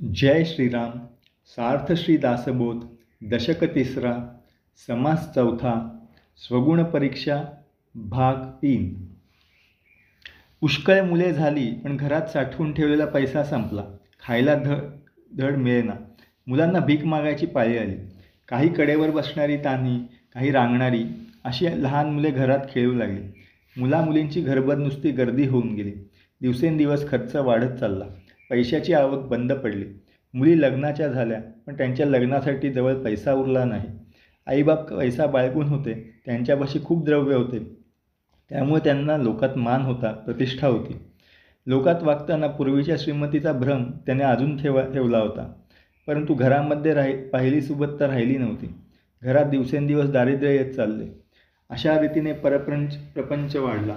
जय श्रीराम. सार्थ श्री दासबोध. दशक तिसरा. समास चौथा. स्वगुण परीक्षा भाग 3. पुष्कळ मुले झाली, पण घरात साठवून ठेवलेला पैसा संपला. खायला धड मिळेना. मुलांना भीक मागायची पाळी आली. काही कडेवर बसणारी तान्ही, काही रांगणारी अशी लहान मुले घरात खेळू लागली. मुलामुलींची घरभर नुसती गर्दी होऊन गेली. दिवसेंदिवस खर्च वाढत चालला. पैशाची आवक बंद पडली. मुली लग्नाच्या झाल्या, पण त्यांच्या लग्नासाठी जवळ पैसा उरला नाही. आईबाप पैसा बाळगून होते. त्यांच्यापाशी खूप द्रव्य होते, त्यामुळे त्यांना लोकात मान होता, प्रतिष्ठा होती. लोकात वागताना पूर्वीच्या श्रीमतीचा भ्रम त्याने अजून ठेवला होता. परंतु घरामध्ये पहिली सुबत्ता राहिली नव्हती. घरात दिवसेंदिवस दारिद्र्य येत चालले. अशा रीतीने प्रपंच वाढला.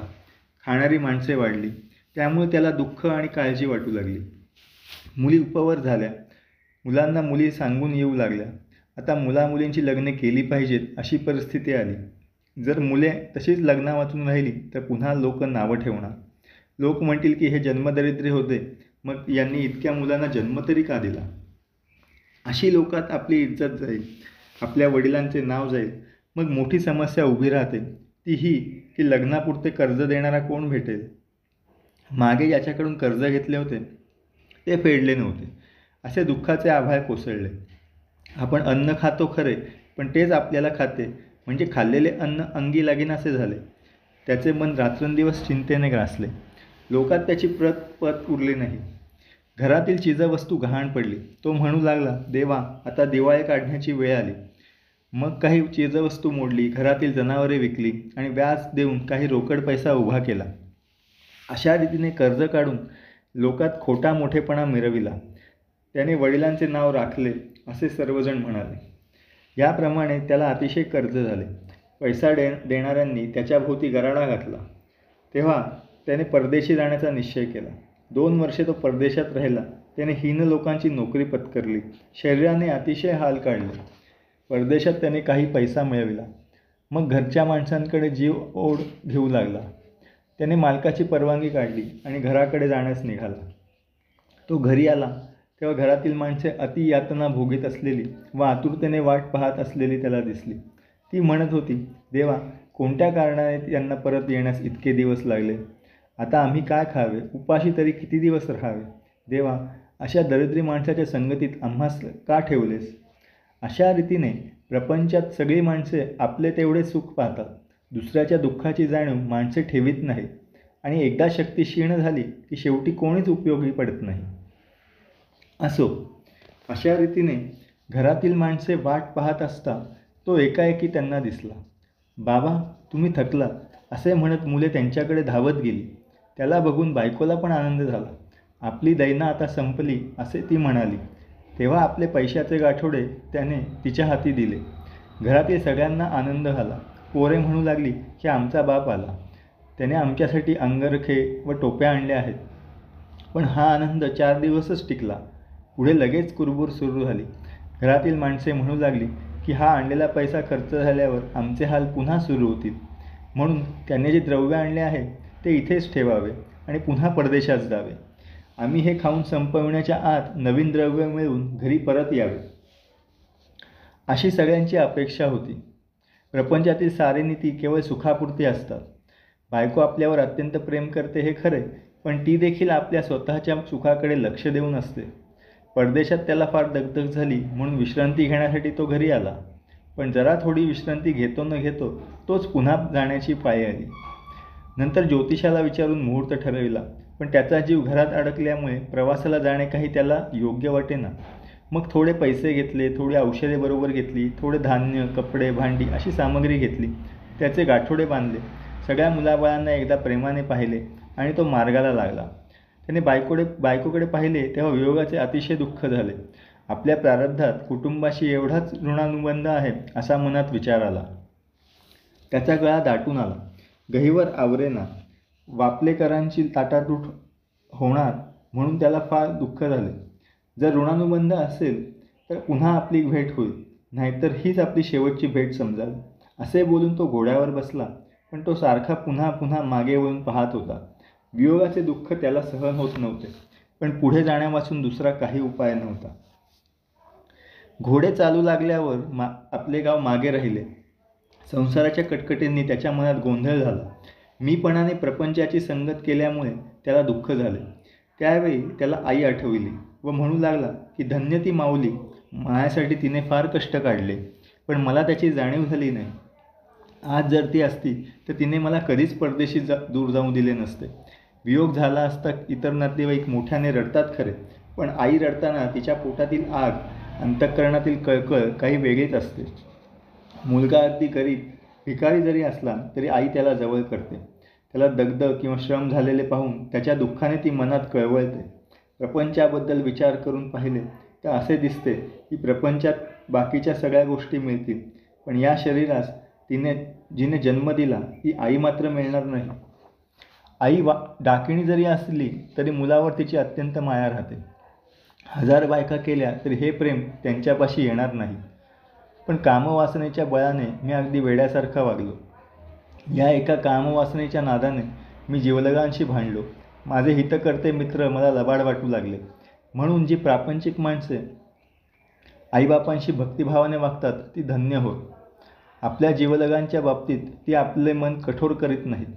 खाणारी माणसे वाढली. त्यामुळे त्याला दुःख आणि काळजी वाटू लागली. मुली उपवर झाल्या. मुलांना मुली सांगून येऊ लागल्या. आता मुलामुलींची लग्ने केली पाहिजेत अशी परिस्थिती आली. जर मुले तशीच लग्ना वाचून राहिली तर पुन्हा लोक नावं ठेवणार. लोक म्हणतील की हे जन्मदरिद्री होते, मग यांनी इतक्या मुलांना जन्म तरी का दिला. अशी लोकात आपली इज्जत जाईल, आपल्या वडिलांचे नाव जाईल. मग मोठी समस्या उभी राहते, ती ही की लग्नापुरते कर्ज देणारा कोण भेटेल. मागे ज्याच्याकडून कर्ज घेतले होते ते फेडले नव्हते. असे दुःखाचे आभाळ कोसळले. आपण अन्न खातो खरे, पण तेच आपल्याला खाते, म्हणजे खाल्लेले अन्न अंगी लागेनासे झाले. त्याचे मन रात्रंदिवस चिंतेने ग्रासले. लोकात त्याची पत उरली नाही. घरातील चीजवस्तू गहाण पडली. तो म्हणू लागला, देवा, आता दिवाळे काढण्याची वेळ आली. मग काही चीजवस्तू मोडली, घरातील जनावरे विकली आणि व्याज देऊन काही रोकड पैसा उभा केला. अशा रीतीने कर्ज काढून लोकात खोटा मोठेपणा मिरविला. त्याने वडिलांचे नाव राखले असे सर्वजण म्हणाले. याप्रमाणे त्याला अतिशय कर्ज झाले. पैसा देणाऱ्यांनी त्याच्याभोवती गराडा घातला. तेव्हा त्याने परदेशी जाण्याचा निश्चय केला. 2 वर्षे तो परदेशात राहिला. त्याने हीन लोकांची नोकरी पत्करली. शरीराने अतिशय हाल काढले. परदेशात त्याने काही पैसा मिळविला. मग घरच्या माणसांकडे जीव ओढ घेऊ लागला. त्याने मालकाची परवानगी काढली आणि घराकडे जाण्यास निघाला. तो घरी आला तेव्हा घरातील माणसे अति यातना भोगीत असलेली व आतुरतेने वाट पाहत असलेली त्याला दिसली. ती म्हणत होती, देवा, कोणत्या कारणाने यांना परत येण्यास इतके दिवस लागले. आता आम्ही काय खावे, उपाशी तरी किती दिवस राहावे. देवा, अशा दरिद्री माणसाच्या संगतीत आम्हास का ठेवलेस. अशा रीतीने प्रपंचात सगळी माणसे आपले तेवढे सुख पाहतात. दुसऱ्याच्या दुःखाची जाणीव माणसे ठेवीत नाहीत आणि एकदा शक्ती क्षीण झाली की शेवटी कोणीच उपयोगी पडत नाही. असो, अशा रीतीने घरातील माणसे वाट पाहत असता तो एकाएकी त्यांना दिसला. बाबा, तुम्ही थकला असे म्हणत मुले त्यांच्याकडे धावत गेली. त्याला बघून बायकोला पण आनंद झाला. आपली दैना आता संपली असे ती म्हणाली. तेव्हा आपले पैशाचे गाठोडे त्याने तिच्या हाती दिले. घरातील सगळ्यांना आनंद झाला. पोरे म्हणू लागली की आमचा बाप आला. त्याने आमच्यासाठी अंगरखे व टोप्या आणल्या आहेत. पण हा आनंद 4 दिवसच टिकला. पुढे लगेच कुरबुर सुरू झाली. घरातील माणसे म्हणू लागली की हा आणलेला पैसा खर्च झाल्यावर आमचे हाल पुन्हा सुरू होतील. म्हणून त्याने जे द्रव्य आणले आहे ते इथेच ठेवावे आणि पुन्हा परदेशात जावे. आम्ही हे खाऊन संपविण्याच्या आत नवीन द्रव्य मिळवून घरी परत यावे, अशी सगळ्यांची अपेक्षा होती. प्रपंचातील सारी नीती केवळ सुखापुरती असतात. बायको आपल्यावर अत्यंत प्रेम करते हे खरे, पण ती देखील आपल्या स्वतःच्या सुखाकडे लक्ष देऊन असते. परदेशात त्याला फार दगदग झाली म्हणून विश्रांती घेण्यासाठी तो घरी आला. पण जरा थोडी विश्रांती घेतो न घेतो तोच पुन्हा जाण्याची पाळी आली. नंतर ज्योतिषाला विचारून मुहूर्त ठरविला, पण त्याचा जीव घरात अडकल्यामुळे प्रवासाला जाणे काही त्याला योग्य वाटेना. मग थोडे पैसे घेतले, थोडी औषधे बरोबर घेतली, थोडे धान्य, कपडे, भांडी अशी सामग्री घेतली. त्याचे गाठोडे बांधले. सगळ्या मुलाबाळांना एकदा प्रेमाने पाहिले आणि तो मार्गाला लागला. त्याने बायकोकडे पाहिले तेव्हा वियोगाचे अतिशय दुःख झाले. आपल्या प्रारब्धात कुटुंबाशी एवढाच ऋणानुबंध आहे असा मनात विचार आला. त्याचा गळा दाटून आला. गहिवर आवरेना. वापलेकरांची ताटातूट होणार म्हणून त्याला फार दुःख झाले. जर ऋणानुबंध असेल तर पुन्हा आपली भेट होईल, नाहीतर हीच आपली शेवटची भेट समजावी. असे बोलून तो घोड्यावर बसला, पण तो सारखा पुन्हा पुन्हा मागे वळून पाहत होता. वियोगाचे दुःख त्याला सहन होत नव्हते. पण पुढे जाण्यापासून दुसरा काही उपाय नव्हता. घोडे चालू लागल्यावर आपले गाव मागे राहिले. संसाराच्या कटकटींनी त्याच्या मनात गोंधळ झाला. मीपणाने प्रपंचाची संगत केल्यामुळे त्याला दुःख झाले. त्यावेळी त्याला आई आठवली व म्हणू लागला की धन्य ती माऊली, माझ्यासाठी तिने फार कष्ट काढले, पण मला त्याची जाणीव झाली नाही. आज जर ती असती तर तिने मला कधीच परदेशी दूर जाऊ दिले नसते. वियोग झाला असता. इतर नातेवाईक मोठ्याने रडतात खरे, पण आई रडताना तिच्या पोटातील आग, अंतःकरणातील कळकळ काही वेगळीच असते. मुलगा अगदी गरीब भिकारी जरी असला तरी आई त्याला जवळ करते. त्याला दगदग किंवा श्रम झालेले पाहून त्याच्या दुःखाने ती मनात कळवळते. प्रपंचाबद्दल विचार करून पाहिले तर असे दिसते की प्रपंचात बाकीच्या सगळ्या गोष्टी मिळतील, पण या शरीरास जिने जन्म दिला ती आई मात्र मिळणार नाही. आई डाकिणी जरी असली तरी मुलावर तिची अत्यंत माया राहते. 1000 बायका केल्या तरी हे प्रेम त्यांच्यापाशी येणार नाही. पण कामवासनेच्या बळाने मी अगदी वेड्यासारखा वागलो. या एका कामवासनेच्या नादाने मी जीवलगांशी भांडलो. माझे हितकर्ते मित्र मला लबाड वाटू लागले. म्हणून जी प्रापंचिक माणसे आईबापांशी भक्तिभावाने वागतात ती धन्य होत. आपल्या जीवलगांच्या बाबतीत ती आपले मन कठोर करीत नाहीत.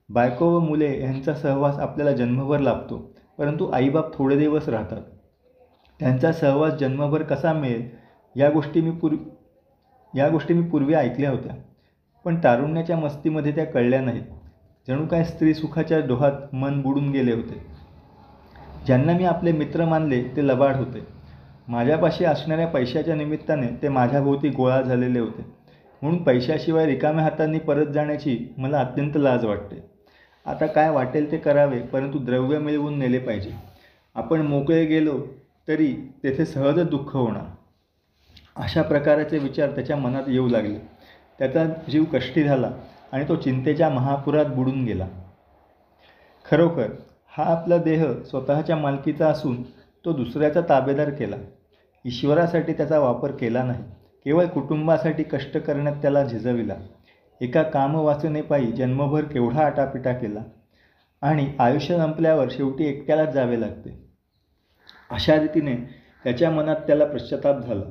बायको व मुले यांचा सहवास आपल्याला जन्मभर लाभतो, परंतु आईबाप थोडे दिवस राहतात. त्यांचा सहवास जन्मभर कसा मिळेल या गोष्टी मी पूर्वी ऐकल्या होत्या, पण तारुण्याच्या मस्तीमध्ये त्या कळल्या नाहीत. जणू काय स्त्री सुखाच्या डोहात मन बुडून गेले होते. ज्यांना मी आपले मित्र मानले ते लबाड होते. माझ्यापाशी असणाऱ्या पैशाच्या निमित्ताने ते माझ्याभोवती गोळा झालेले होते. म्हणून पैशाशिवाय रिकाम्या हातांनी परत जाण्याची मला अत्यंत लाज वाटते. आता काय वाटेल ते करावे, परंतु द्रव्य मिळवून नेले पाहिजे. आपण मोकळे गेलो तरी तेथे सहजच दुःख होणार. अशा प्रकारचे विचार त्याच्या मनात येऊ लागले. त्याचा जीव कष्टी झाला आणि तो चिंतेच्या महापुरात बुडून गेला. खरोखर हा आपला देह स्वतःच्या मालकीचा असून तो दुसऱ्याचा ताबेदार केला. ईश्वरासाठी त्याचा वापर केला नाही. केवळ कुटुंबासाठी कष्ट करण्यात त्याला झिजविला. एका कामवासनेपायी जन्मभर केवढा आटापिटा केला आणि आयुष्य संपल्यावर शेवटी एकट्यालाच जावे लागते. अशा रीतीने त्याच्या मनात त्याला पश्चाताप झाला.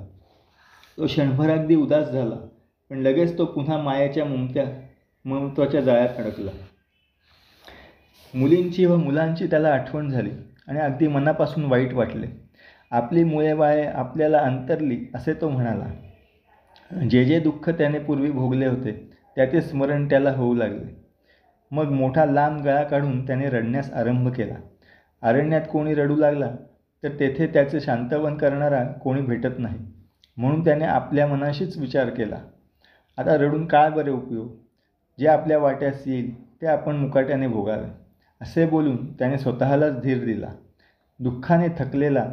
तो क्षणभर अगदी उदास झाला, पण लगेच तो पुन्हा मायेच्या ममत्वाच्या जाळ्यात अडकला. मुलींची व मुलांची त्याला आठवण झाली आणि अगदी मनापासून वाईट वाटले. आपली मुळे बाळे आपल्याला अंतरली असे तो म्हणाला. जे जे दुःख त्याने पूर्वी भोगले होते त्याचे स्मरण त्याला होऊ लागले. मग मोठा लांब गळा काढून त्याने रडण्यास आरंभ केला. अरण्यात कोणी रडू लागला तर तेथे त्याचे शांतवन करणारा कोणी भेटत नाही. म्हणून त्याने आपल्या मनाशीच विचार केला, आता रडून काय बरे उपयोग, जे आपल्या वाट्यास येईल ते आपण मुकाट्याने भोगावे. असे बोलून त्याने स्वतःलाच धीर दिला. दुःखाने थकलेला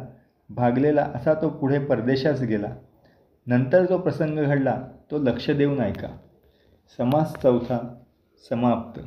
भागलेला असा तो पुढे परदेशास गेला. नंतर जो प्रसंग घडला तो लक्ष देऊन ऐका. समास चौथा समाप्त.